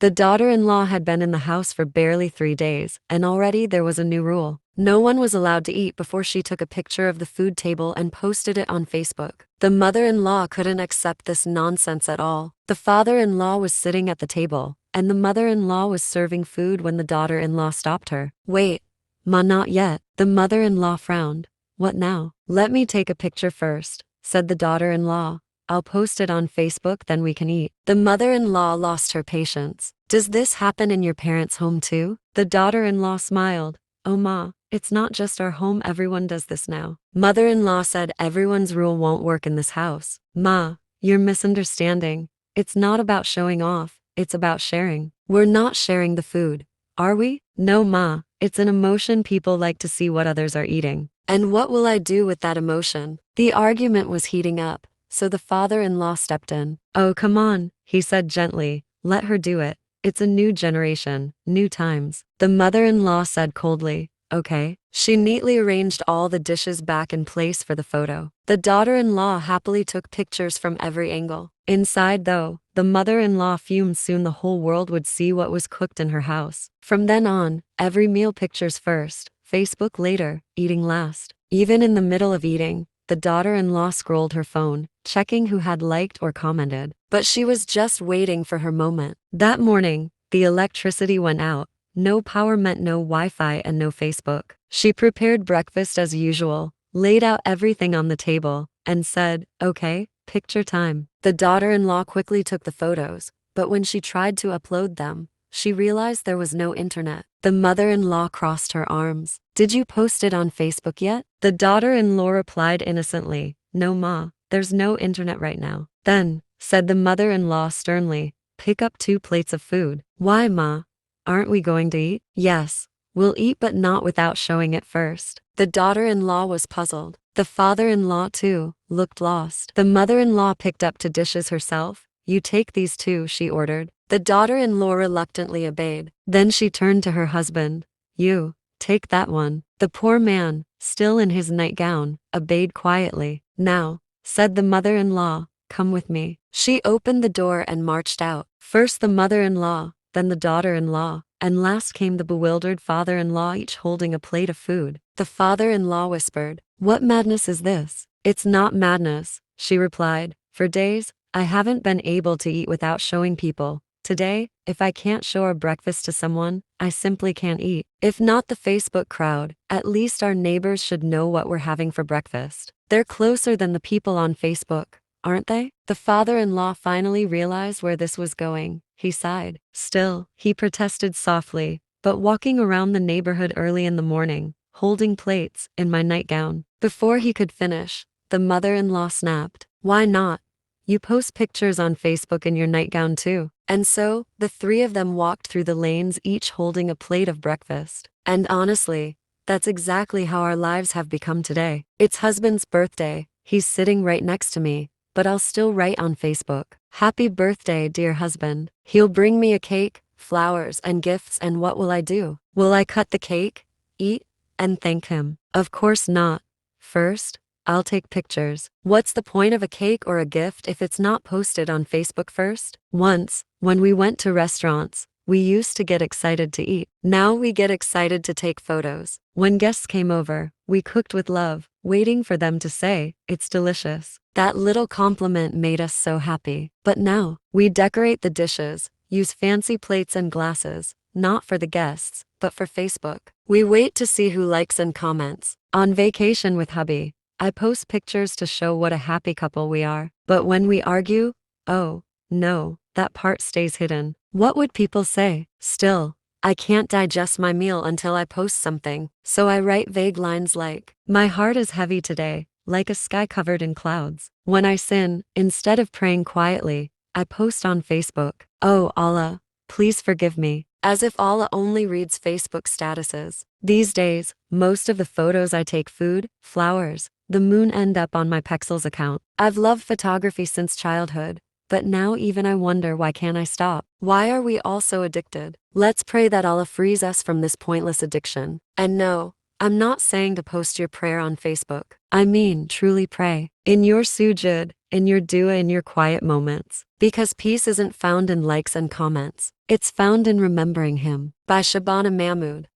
The daughter-in-law had been in the house for barely 3 days, and already there was a new rule. No one was allowed to eat before she took a picture of the food table and posted it on Facebook. The mother-in-law couldn't accept this nonsense at all. The father-in-law was sitting at the table, and the mother-in-law was serving food when the daughter-in-law stopped her. "Wait, ma, not yet." The mother-in-law frowned. "What now?" "Let me take a picture first," said the daughter-in-law. "I'll post it on Facebook, then we can eat." The mother-in-law lost her patience. "Does this happen in your parents' home too?" The daughter-in-law smiled. "Oh ma, it's not just our home, everyone does this now." Mother-in-law said, "Everyone's rule won't work in this house." "Ma, you're misunderstanding. It's not about showing off, it's about sharing." "We're not sharing the food, are we?" "No ma, it's an emotion, people like to see what others are eating." "And what will I do with that emotion?" The argument was heating up, so the father-in-law stepped in. "Oh come on," he said gently, "let her do it. It's a new generation, new times." The mother-in-law said coldly, "Okay." She neatly arranged all the dishes back in place for the photo. The daughter-in-law happily took pictures from every angle. Inside though, the mother-in-law fumed. Soon the whole world would see what was cooked in her house. From then on, every meal pictures first, Facebook later, eating last. Even in the middle of eating, the daughter-in-law scrolled her phone, checking who had liked or commented. But she was just waiting for her moment. That morning, the electricity went out. No power meant no Wi-Fi and no Facebook. She prepared breakfast as usual, laid out everything on the table, and said, "Okay, picture time." The daughter-in-law quickly took the photos, but when she tried to upload them, she realized there was no internet. The mother-in-law crossed her arms. "Did you post it on Facebook yet?" The daughter-in-law replied innocently, "No ma, there's no internet right now." "Then," said the mother-in-law sternly, "pick up 2 plates of food." "Why ma? Aren't we going to eat?" "Yes, we'll eat, but not without showing it first." The daughter-in-law was puzzled. The father-in-law too looked lost. The mother-in-law picked up 2 dishes herself. "You take these 2, she ordered. The daughter-in-law reluctantly obeyed. Then she turned to her husband. "You, take that one." The poor man, still in his nightgown, obeyed quietly. "Now," said the mother-in-law, "come with me." She opened the door and marched out. First the mother-in-law, then the daughter-in-law, and last came the bewildered father-in-law, each holding a plate of food. The father-in-law whispered, "What madness is this?" "It's not madness," she replied. "For days, I haven't been able to eat without showing people. Today, if I can't show our breakfast to someone, I simply can't eat. If not the Facebook crowd, at least our neighbors should know what we're having for breakfast. They're closer than the people on Facebook, aren't they?" The father-in-law finally realized where this was going. He sighed. Still, he protested softly, "But walking around the neighborhood early in the morning, holding plates, in my nightgown." Before he could finish, the mother-in-law snapped, "Why not? You post pictures on Facebook in your nightgown too." And so, the 3 of them walked through the lanes, each holding a plate of breakfast. And honestly, that's exactly how our lives have become today. It's husband's birthday, he's sitting right next to me, but I'll still write on Facebook, "Happy birthday, dear husband." He'll bring me a cake, flowers, and gifts, and what will I do? Will I cut the cake, eat, and thank him? Of course not. First, I'll take pictures. What's the point of a cake or a gift if it's not posted on Facebook first? Once, when we went to restaurants, we used to get excited to eat. Now we get excited to take photos. When guests came over, we cooked with love, waiting for them to say, "It's delicious." That little compliment made us so happy. But now, we decorate the dishes, use fancy plates and glasses, not for the guests, but for Facebook. We wait to see who likes and comments. On vacation with hubby, I post pictures to show what a happy couple we are. But when we argue, oh, no, that part stays hidden. What would people say? Still, I can't digest my meal until I post something, so I write vague lines like, "My heart is heavy today, like a sky covered in clouds." When I sin, instead of praying quietly, I post on Facebook, "Oh Allah, please forgive me," as if Allah only reads Facebook statuses. These days, most of the photos I take food, flowers, the moon end up on my Pexels account. I've loved photography since childhood, but now even I wonder, why can't I stop? Why are we all so addicted? Let's pray that Allah frees us from this pointless addiction. And no, I'm not saying to post your prayer on Facebook. I mean, truly pray. In your sujud, in your dua, in your quiet moments. Because peace isn't found in likes and comments. It's found in remembering him. By Shabana Mahmood.